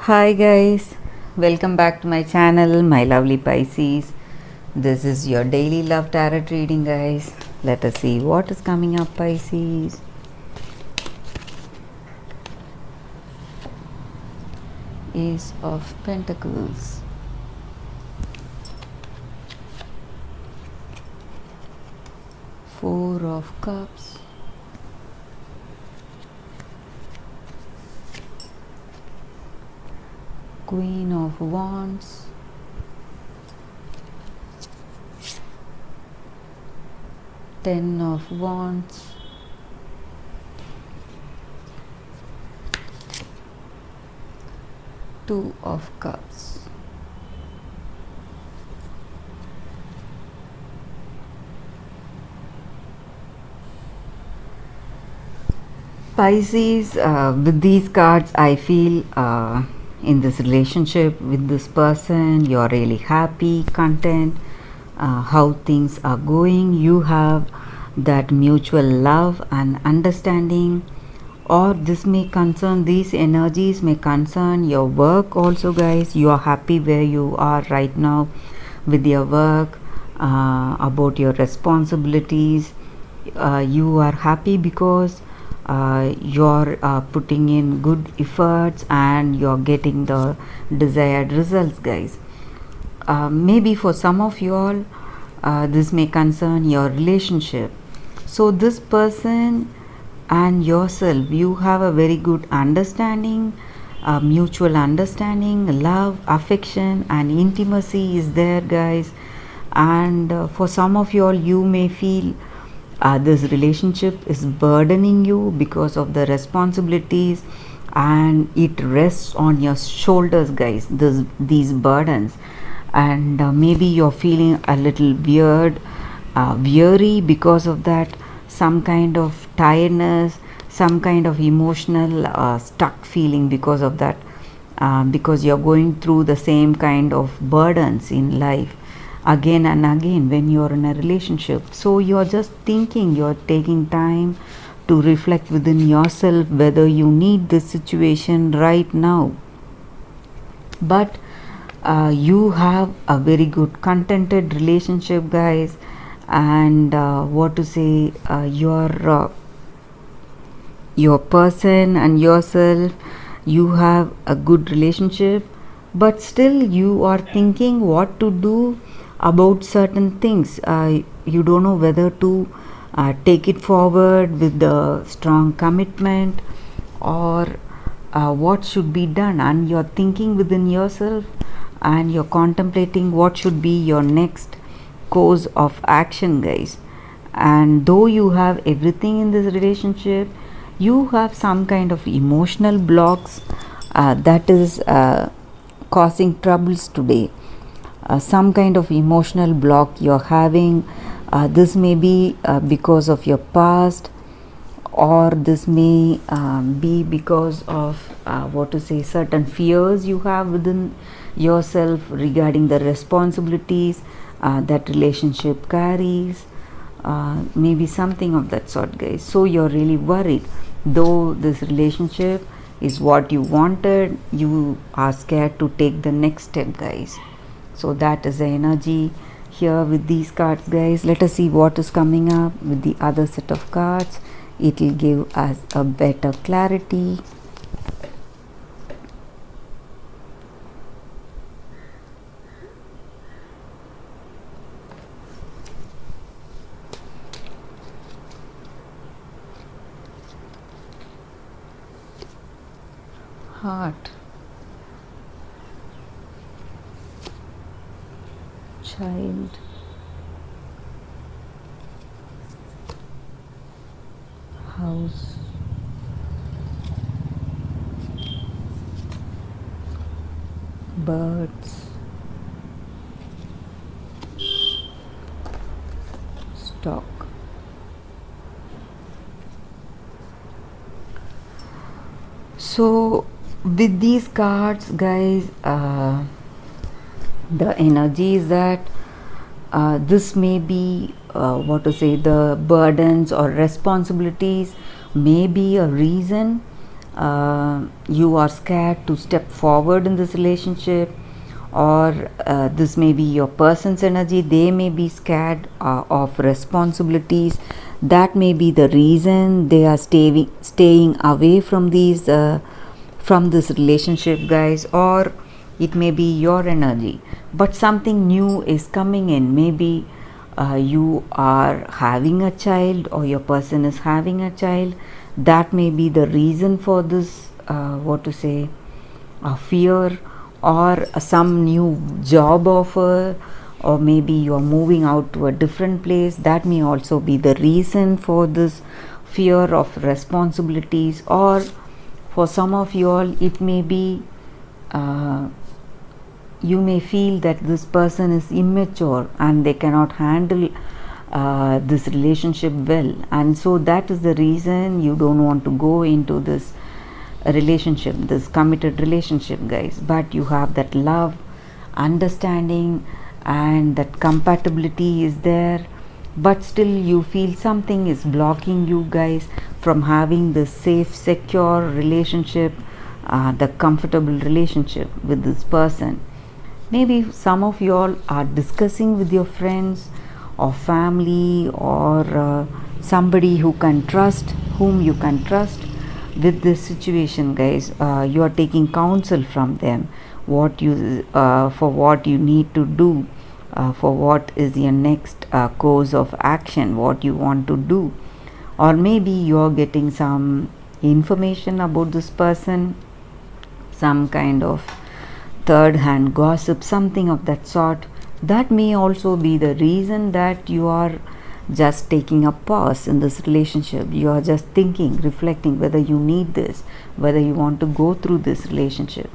Hi guys, welcome back to my channel, my lovely Pisces. This is your daily love tarot reading, guys. Let us see what is coming up, Pisces. Ace of Pentacles, Four of Cups, Queen of Wands, Ten of Wands, Two of Cups. Pisces, with these cards, I feel in this relationship with this person, you're really happy, content, how things are going. You have that mutual love and understanding, or this may concern, these energies may concern your work also, guys. You are happy where you are right now with your work, about your responsibilities. You are happy because you're putting in good efforts and you're getting the desired results, guys. Maybe for some of you all, this may concern your relationship. So this person and yourself, you have a very good understanding, mutual understanding, love, affection and intimacy is there, guys. And for some of you all, you may feel this relationship is burdening you because of the responsibilities, and it rests on your shoulders, guys, these burdens. And maybe you're feeling a little weary because of that, some kind of tiredness, some kind of emotional stuck feeling because of that, because you're going through the same kind of burdens in life again and again when you're in a relationship. So you're just thinking, you're taking time to reflect within yourself whether you need this situation right now. But you have a very good contented relationship, guys. And what to say, your person and yourself, you have a good relationship, but still you are thinking what to do about certain things. You don't know whether to take it forward with the strong commitment, or what should be done, and you're thinking within yourself and you're contemplating what should be your next course of action, guys. And though you have everything in this relationship, you have some kind of emotional blocks that is causing troubles today. Some kind of emotional block you're having. This may be because of your past, or this may be because of what to say, certain fears you have within yourself regarding the responsibilities that relationship carries. Maybe something of that sort, guys. So you're really worried, though this relationship is what you wanted, you are scared to take the next step, guys. So that is the energy here with these cards, guys. Let us see what is coming up with the other set of cards. It will give us a better clarity. Heart, child, house, birds, stock. So with these cards, guys, the energy is that this may be what to say, the burdens or responsibilities may be a reason you are scared to step forward in this relationship, or this may be your person's energy. They may be scared of responsibilities. That may be the reason they are staying away from these from this relationship, guys. Or it may be your energy, but something new is coming in. Maybe you are having a child, or your person is having a child. That may be the reason for this what to say fear, or some new job offer, or maybe you are moving out to a different place. That may also be the reason for this fear of responsibilities. Or for some of you all, it may be you may feel that this person is immature and they cannot handle this relationship well, and so that is the reason you don't want to go into this relationship, this committed relationship, guys. But you have that love, understanding, and that compatibility is there, but still you feel something is blocking you, guys, from having this safe, secure relationship, the comfortable relationship with this person. Maybe some of you all are discussing with your friends or family, or somebody whom you can trust with this situation, guys. You are taking counsel from them, what you for what you need to do, for what is your next course of action, what you want to do. Or maybe you are getting some information about this person, some kind of third hand gossip, something of that sort. That may also be the reason that you are just taking a pause in this relationship. You are just thinking, reflecting whether you need this, whether you want to go through this relationship.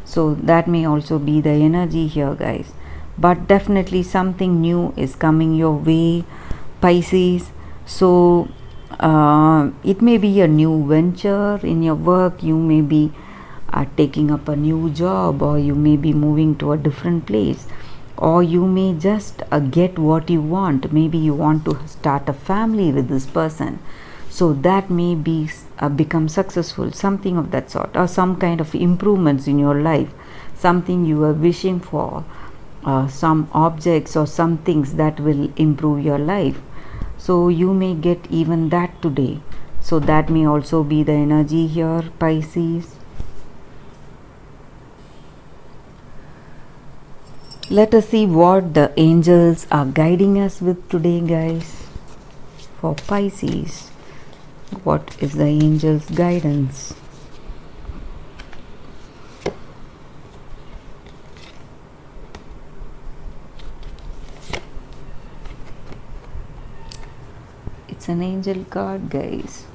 So that may also be the energy here, guys. But definitely something new is coming your way, Pisces. So it may be a new venture in your work. You may be taking up a new job, or you may be moving to a different place, or you may just get what you want. Maybe you want to start a family with this person, so that may be become successful, something of that sort. Or some kind of improvements in your life, something you are wishing for, some objects or some things that will improve your life. So you may get even that today. So that may also be the energy here, Pisces. Let us see what the angels are guiding us with today, guys. For Pisces, what is the angels' guidance? It's an angel card, guys.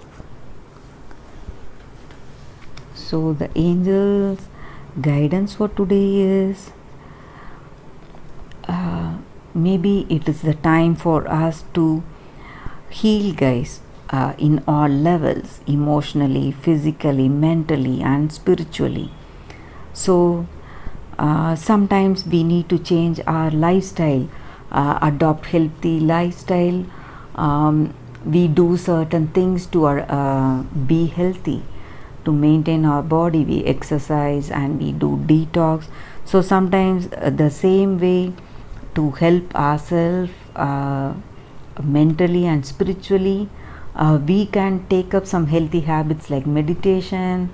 So the angels' guidance for today is maybe it is the time for us to heal, guys, in all levels, emotionally, physically, mentally, and spiritually. So sometimes we need to change our lifestyle, adopt healthy lifestyle. We do certain things to be healthy, to maintain our body. We exercise and we do detox. So sometimes the same way, to help ourselves mentally and spiritually, we can take up some healthy habits like meditation,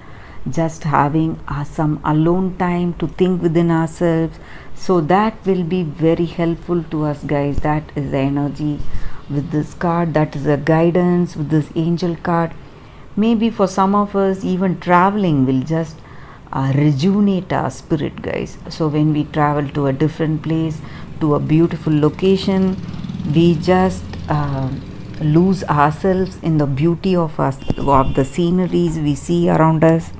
just having some alone time to think within ourselves. So that will be very helpful to us, guys. That is the energy with this card. That is the guidance with this angel card. Maybe for some of us, even traveling will just rejuvenate our spirit, guys. So when we travel to a different place, to a beautiful location, we just lose ourselves in the beauty of the sceneries we see around us,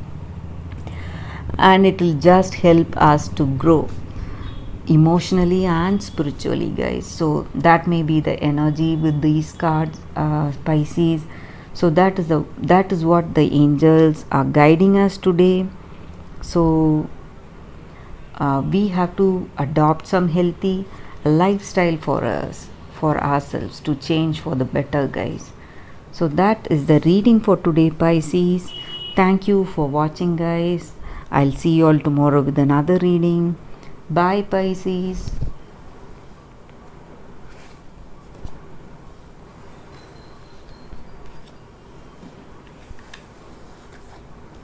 and it will just help us to grow emotionally and spiritually, guys. So that may be the energy with these cards, Pisces. So that is what the angels are guiding us today. So we have to adopt some healthy lifestyle for us, for ourselves, to change for the better, guys. So that is the reading for today, Pisces. Thank you for watching, guys. I'll see you all tomorrow with another reading. Bye, Pisces.